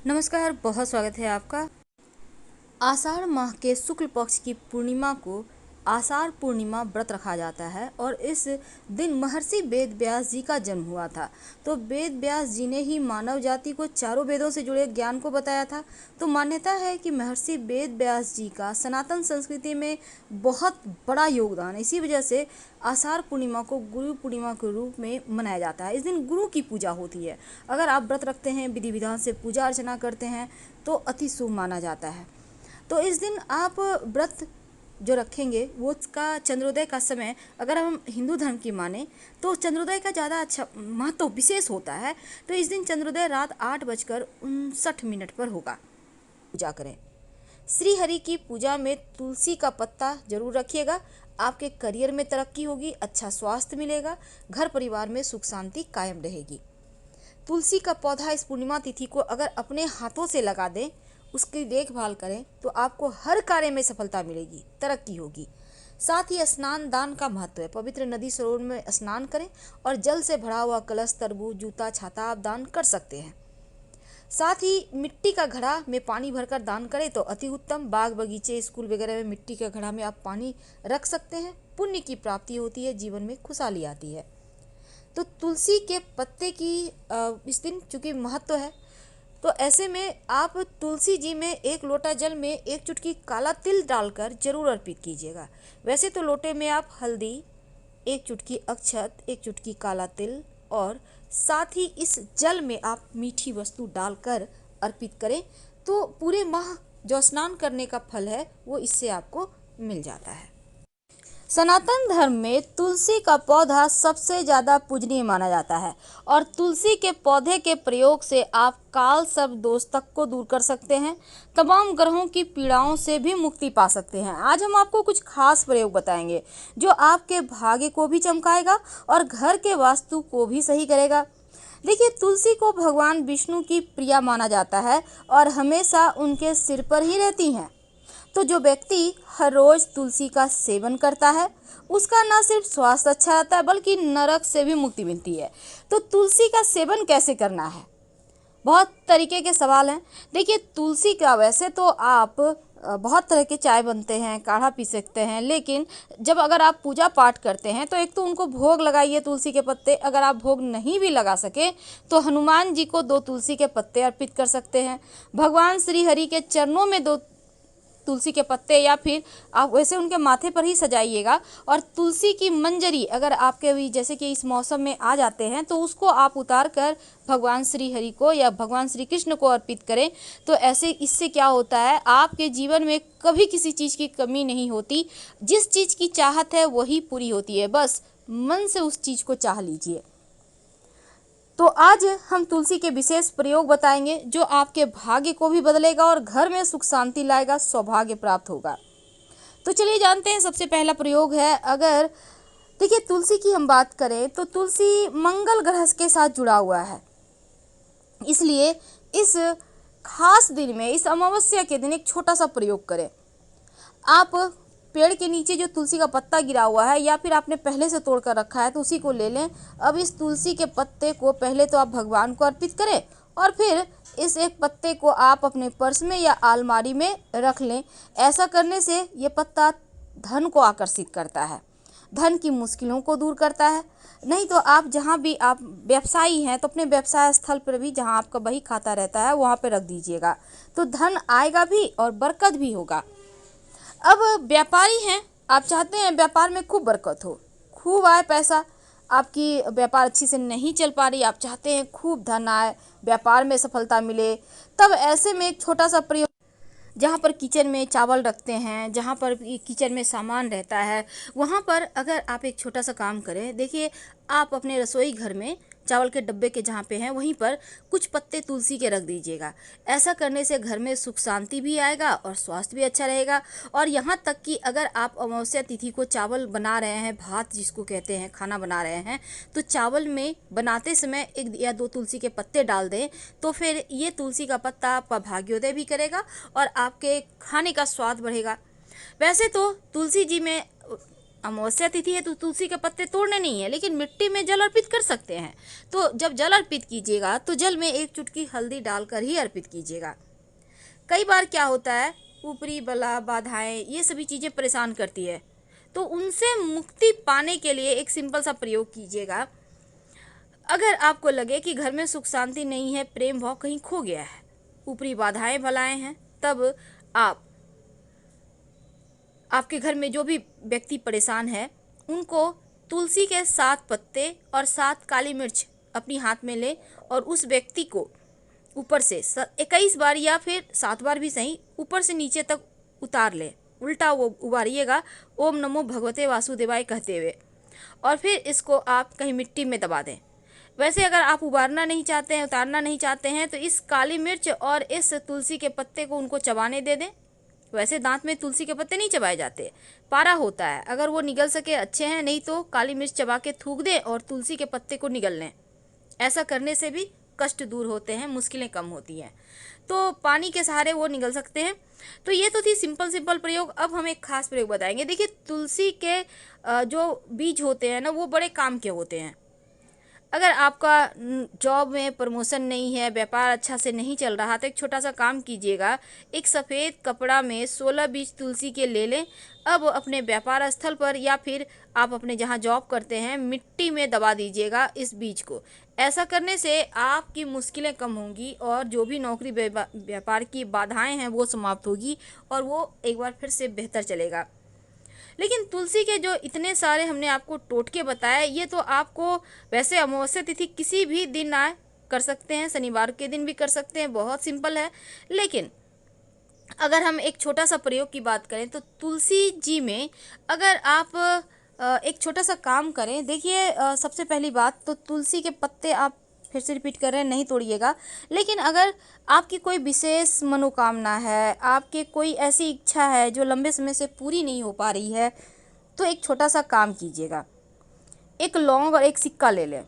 नमस्कार, बहुत स्वागत है आपका। आषाढ़ माह के शुक्ल पक्ष की पूर्णिमा को आषाढ़ पूर्णिमा व्रत रखा जाता है और इस दिन महर्षि वेद व्यास जी का जन्म हुआ था। तो वेद व्यास जी ने ही मानव जाति को चारों वेदों से जुड़े ज्ञान को बताया था। तो मान्यता है कि महर्षि वेद व्यास जी का सनातन संस्कृति में बहुत बड़ा योगदान है। इसी वजह से आषाढ़ पूर्णिमा को गुरु पूर्णिमा के रूप में मनाया जाता है। इस दिन गुरु की पूजा होती है। अगर आप व्रत रखते हैं, विधि विधान से पूजा अर्चना करते हैं तो अति शुभ माना जाता है। तो इस दिन आप व्रत जो रखेंगे वो उसका चंद्रोदय का समय, अगर हम हिंदू धर्म की माने तो चंद्रोदय का ज़्यादा अच्छा महत्व विशेष होता है। तो इस दिन चंद्रोदय रात 8:59 पर होगा। पूजा करें। श्री हरि की पूजा में तुलसी का पत्ता जरूर रखिएगा। आपके करियर में तरक्की होगी, अच्छा स्वास्थ्य मिलेगा, घर परिवार में सुख शांति कायम रहेगी। तुलसी का पौधा इस पूर्णिमा तिथि को अगर अपने हाथों से लगा दें, उसकी देखभाल करें तो आपको हर कार्य में सफलता मिलेगी, तरक्की होगी। साथ ही स्नान दान का महत्व है। पवित्र नदी सरोवर में स्नान करें और जल से भरा हुआ कलश, तरबूज, जूता, छाता आप दान कर सकते हैं। साथ ही मिट्टी का घड़ा में पानी भरकर दान करें तो अति उत्तम। बाग बगीचे, स्कूल वगैरह में मिट्टी के घड़ा में आप पानी रख सकते हैं। पुण्य की प्राप्ति होती है, जीवन में खुशहाली आती है। तो तुलसी के पत्ते की इस दिन चूंकि महत्व है, तो ऐसे में आप तुलसी जी में 1 लोटा जल में 1 चुटकी काला तिल डालकर जरूर अर्पित कीजिएगा। वैसे तो लोटे में आप हल्दी, 1 चुटकी अक्षत, 1 चुटकी काला तिल और साथ ही इस जल में आप मीठी वस्तु डालकर अर्पित करें तो पूरे माह जो स्नान करने का फल है वो इससे आपको मिल जाता है। सनातन धर्म में तुलसी का पौधा सबसे ज़्यादा पूजनीय माना जाता है और तुलसी के पौधे के प्रयोग से आप काल सर्प दोष तक को दूर कर सकते हैं। तमाम ग्रहों की पीड़ाओं से भी मुक्ति पा सकते हैं। आज हम आपको कुछ खास प्रयोग बताएंगे जो आपके भाग्य को भी चमकाएगा और घर के वास्तु को भी सही करेगा। देखिए, तुलसी को भगवान विष्णु की प्रिया माना जाता है और हमेशा उनके सिर पर ही रहती हैं। तो जो व्यक्ति हर रोज तुलसी का सेवन करता है उसका न सिर्फ स्वास्थ्य अच्छा रहता है बल्कि नरक से भी मुक्ति मिलती है। तो तुलसी का सेवन कैसे करना है, बहुत तरीके के सवाल हैं। देखिए, तुलसी का वैसे तो आप बहुत तरह के चाय बनते हैं, काढ़ा पी सकते हैं, लेकिन जब अगर आप पूजा पाठ करते हैं तो एक तो उनको भोग लगाइए तुलसी के पत्ते। अगर आप भोग नहीं भी लगा सके तो हनुमान जी को 2 तुलसी के पत्ते अर्पित कर सकते हैं। भगवान श्री हरि के चरणों में 2 तुलसी के पत्ते या फिर आप वैसे उनके माथे पर ही सजाइएगा। और तुलसी की मंजरी अगर आपके भी जैसे कि इस मौसम में आ जाते हैं तो उसको आप उतार कर भगवान श्री हरि को या भगवान श्री कृष्ण को अर्पित करें। तो ऐसे इससे क्या होता है, आपके जीवन में कभी किसी चीज़ की कमी नहीं होती। जिस चीज़ की चाहत है वही पूरी होती है, बस मन से उस चीज़ को चाह लीजिए। तो आज हम तुलसी के विशेष प्रयोग बताएंगे जो आपके भाग्य को भी बदलेगा और घर में सुख शांति लाएगा, सौभाग्य प्राप्त होगा। तो चलिए जानते हैं। सबसे पहला प्रयोग है, अगर देखिए तुलसी की हम बात करें तो तुलसी मंगल ग्रह के साथ जुड़ा हुआ है, इसलिए इस खास दिन में, इस अमावस्या के दिन एक छोटा सा प्रयोग करें। आप पेड़ के नीचे जो तुलसी का पत्ता गिरा हुआ है या फिर आपने पहले से तोड़ कर रखा है तो उसी को ले लें। अब इस तुलसी के पत्ते को पहले तो आप भगवान को अर्पित करें और फिर इस एक पत्ते को आप अपने पर्स में या अलमारी में रख लें। ऐसा करने से ये पत्ता धन को आकर्षित करता है, धन की मुश्किलों को दूर करता है। नहीं तो आप जहाँ भी आप व्यवसायी हैं तो अपने व्यवसाय स्थल पर भी जहाँ आपका बही खाता रहता है वहाँ पर रख दीजिएगा, तो धन आएगा भी और बरकत भी होगा। अब व्यापारी हैं, आप चाहते हैं व्यापार में खूब बरकत हो, खूब आए पैसा, आपकी व्यापार अच्छी से नहीं चल पा रही, आप चाहते हैं खूब धन आए, व्यापार में सफलता मिले, तब ऐसे में एक छोटा सा प्रयोग, जहाँ पर किचन में चावल रखते हैं, जहाँ पर किचन में सामान रहता है, वहाँ पर अगर आप एक छोटा सा काम करें। देखिए, आप अपने रसोई घर में चावल के डब्बे के जहाँ पे हैं वहीं पर कुछ पत्ते तुलसी के रख दीजिएगा। ऐसा करने से घर में सुख शांति भी आएगा और स्वास्थ्य भी अच्छा रहेगा। और यहाँ तक कि अगर आप अमावस्या तिथि को चावल बना रहे हैं, भात जिसको कहते हैं, खाना बना रहे हैं, तो चावल में बनाते समय 1 या 2 तुलसी के पत्ते डाल दें तो फिर ये तुलसी का पत्ता आपका भाग्योदय भी करेगा और आपके खाने का स्वाद बढ़ेगा। वैसे तो तुलसी जी में अमावस्या तिथि है तो तुलसी के पत्ते तोड़ने नहीं है, लेकिन मिट्टी में जल अर्पित कर सकते हैं। तो जब जल अर्पित कीजिएगा तो जल में 1 चुटकी हल्दी डालकर ही अर्पित कीजिएगा। कई बार क्या होता है, ऊपरी बला, बाधाएं, ये सभी चीज़ें परेशान करती है, तो उनसे मुक्ति पाने के लिए एक सिंपल सा प्रयोग कीजिएगा। अगर आपको लगे कि घर में सुख शांति नहीं है, प्रेम भाव कहीं खो गया है, ऊपरी बाधाएं बलाएं हैं, तब आपके घर में जो भी व्यक्ति परेशान है, उनको तुलसी के 7 पत्ते और 7 काली मिर्च अपनी हाथ में ले और उस व्यक्ति को ऊपर से 21 बार या फिर 7 बार भी सही, ऊपर से नीचे तक उतार ले, उल्टा वो उबारिएगा, ओम नमो भगवते वासुदेवाय कहते हुए, और फिर इसको आप कहीं मिट्टी में दबा दें। वैसे अगर आप उबारना नहीं चाहते हैं, उतारना नहीं चाहते हैं, तो इस काली मिर्च और इस तुलसी के पत्ते को उनको चबाने दे दें। वैसे दांत में तुलसी के पत्ते नहीं चबाए जाते, पारा होता है, अगर वो निगल सके अच्छे हैं, नहीं तो काली मिर्च चबा के थूक दें और तुलसी के पत्ते को निगल लें। ऐसा करने से भी कष्ट दूर होते हैं, मुश्किलें कम होती हैं, तो पानी के सहारे वो निगल सकते हैं। तो ये तो थी सिंपल प्रयोग। अब हम एक खास प्रयोग बताएंगे। देखिए, तुलसी के जो बीज होते हैं ना, वो बड़े काम के होते हैं। अगर आपका जॉब में प्रमोशन नहीं है, व्यापार अच्छा से नहीं चल रहा, तो एक छोटा सा काम कीजिएगा। एक सफ़ेद कपड़ा में 16 बीज तुलसी के ले लें। अब अपने व्यापार स्थल पर या फिर आप अपने जहां जॉब करते हैं, मिट्टी में दबा दीजिएगा इस बीज को। ऐसा करने से आपकी मुश्किलें कम होंगी और जो भी नौकरी व्यापार की बाधाएं हैं वो समाप्त होगी और वो एक बार फिर से बेहतर चलेगा। लेकिन तुलसी के जो इतने सारे हमने आपको टोटके बताए, ये तो आपको वैसे अमावस्या तिथि किसी भी दिन आए कर सकते हैं, शनिवार के दिन भी कर सकते हैं, बहुत सिंपल है। लेकिन अगर हम एक छोटा सा प्रयोग की बात करें तो तुलसी जी में अगर आप एक छोटा सा काम करें। देखिए, सबसे पहली बात तो तुलसी के पत्ते आप फिर से रिपीट कर रहे हैं, नहीं तोड़िएगा। लेकिन अगर आपकी कोई विशेष मनोकामना है, आपके कोई ऐसी इच्छा है जो लंबे समय से पूरी नहीं हो पा रही है, तो एक छोटा सा काम कीजिएगा। एक लौंग और एक सिक्का ले लें,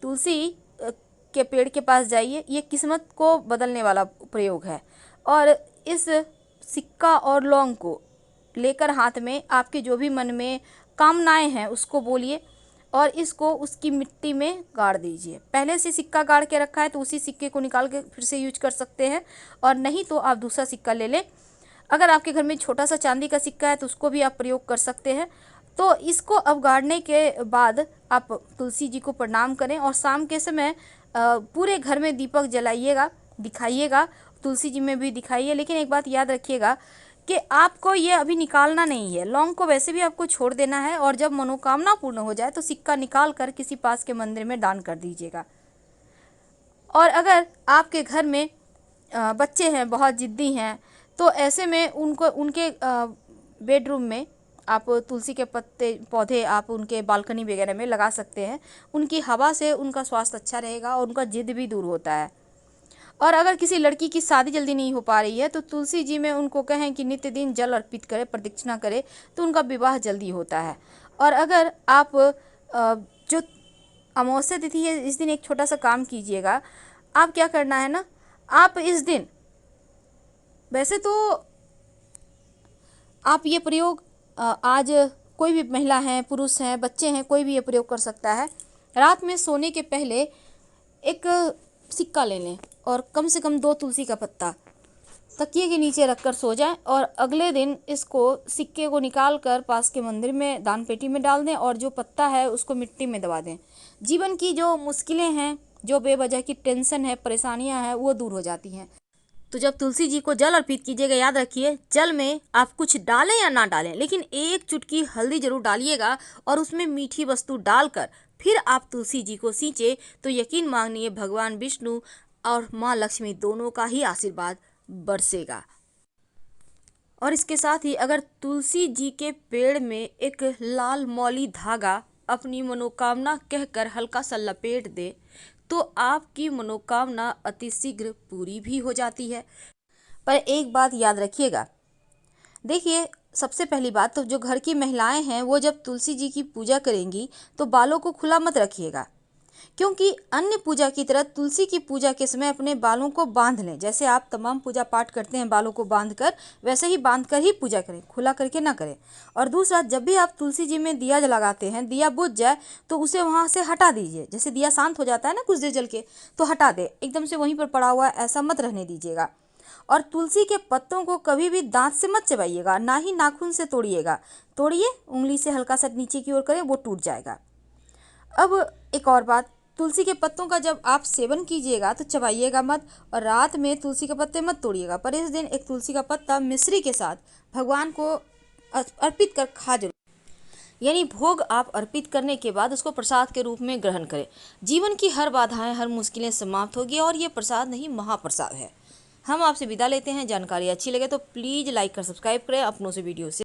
तुलसी के पेड़ के पास जाइए, ये किस्मत को बदलने वाला प्रयोग है। और इस सिक्का और लौंग को लेकर हाथ में आपके जो भी मन में कामनाएं हैं उसको बोलिए और इसको उसकी मिट्टी में गाड़ दीजिए। पहले से सिक्का गाड़ के रखा है तो उसी सिक्के को निकाल के फिर से यूज कर सकते हैं, और नहीं तो आप दूसरा सिक्का ले लें। अगर आपके घर में छोटा सा चांदी का सिक्का है तो उसको भी आप प्रयोग कर सकते हैं। तो इसको अब गाड़ने के बाद आप तुलसी जी को प्रणाम करें और शाम के समय पूरे घर में दीपक जलाइएगा, दिखाइएगा, तुलसी जी में भी दिखाइए। लेकिन एक बात याद रखिएगा कि आपको ये अभी निकालना नहीं है, लौंग को वैसे भी आपको छोड़ देना है, और जब मनोकामना पूर्ण हो जाए तो सिक्का निकाल कर किसी पास के मंदिर में दान कर दीजिएगा। और अगर आपके घर में बच्चे हैं, बहुत जिद्दी हैं, तो ऐसे में उनको उनके बेडरूम में आप तुलसी के पत्ते पौधे आप उनके बालकनी वगैरह में लगा सकते हैं। उनकी हवा से उनका स्वास्थ्य अच्छा रहेगा और उनका जिद भी दूर होता है। और अगर किसी लड़की की शादी जल्दी नहीं हो पा रही है तो तुलसी जी में उनको कहें कि नित्य दिन जल अर्पित करें, प्रदक्षिणा करें, तो उनका विवाह जल्दी होता है। और अगर आप जो अमावस्या तिथि है, इस दिन एक छोटा सा काम कीजिएगा। आप क्या करना है ना, आप इस दिन, वैसे तो आप ये प्रयोग आज कोई भी महिला है, पुरुष हैं, बच्चे हैं, कोई भी ये प्रयोग कर सकता है। रात में सोने के पहले एक सिक्का ले लें और कम से कम 2 तुलसी का पत्ता तकिए के नीचे रखकर सो जाएं, और अगले दिन इसको सिक्के को निकाल कर पास के मंदिर में दान पेटी में डाल दें और जो पत्ता है उसको मिट्टी में दबा दें। जीवन की जो मुश्किलें हैं, जो बेवजह की टेंशन है, परेशानियां हैं, वो दूर हो जाती हैं। तो जब तुलसी जी को जल अर्पित कीजिएगा, याद रखिए जल में आप कुछ डालें या ना डालें, लेकिन 1 चुटकी हल्दी जरूर डालिएगा और उसमें मीठी वस्तु डालकर फिर आप तुलसी जी को सींचे, तो यकीन मानिए भगवान विष्णु और माँ लक्ष्मी दोनों का ही आशीर्वाद बरसेगा। और इसके साथ ही अगर तुलसी जी के पेड़ में एक लाल मौली धागा अपनी मनोकामना कहकर हल्का सा लपेट दे तो आपकी मनोकामना अतिशीघ्र पूरी भी हो जाती है। पर एक बात याद रखिएगा, देखिए सबसे पहली बात तो जो घर की महिलाएं हैं वो जब तुलसी जी की पूजा करेंगी तो बालों को खुला मत रखिएगा। क्योंकि अन्य पूजा की तरह तुलसी की पूजा के समय अपने बालों को बांध लें। जैसे आप तमाम पूजा पाठ करते हैं बालों को बांधकर, वैसे ही बांधकर ही पूजा करें, खुला करके ना करें। और दूसरा, जब भी आप तुलसी जी में दिया लगाते हैं, दिया बुझ जाए तो उसे वहाँ से हटा दीजिए। जैसे दिया शांत हो जाता है ना कुछ देर जल के, तो हटा दे, एकदम से वहीं पर पड़ा हुआ ऐसा मत रहने दीजिएगा। और तुलसी के पत्तों को कभी भी दांत से मत चबाइएगा, ना ही नाखून से तोड़िएगा। तोड़िए, उंगली से हल्का सा नीचे की ओर करें, वो टूट जाएगा। अब एक और बात, तुलसी के पत्तों का जब आप सेवन कीजिएगा तो चबाइएगा मत, और रात में तुलसी के पत्ते मत तोड़िएगा। पर इस दिन एक तुलसी का पत्ता मिश्री के साथ भगवान को अर्पित कर खा जरूर, यानी भोग आप अर्पित करने के बाद उसको प्रसाद के रूप में ग्रहण करें। जीवन की हर बाधाएं, हर मुश्किलें समाप्त होगी, और ये प्रसाद नहीं, महाप्रसाद है। हम आपसे विदा लेते हैं। जानकारी अच्छी लगे तो प्लीज़ लाइक कर सब्सक्राइब करें, अपनों से वीडियो से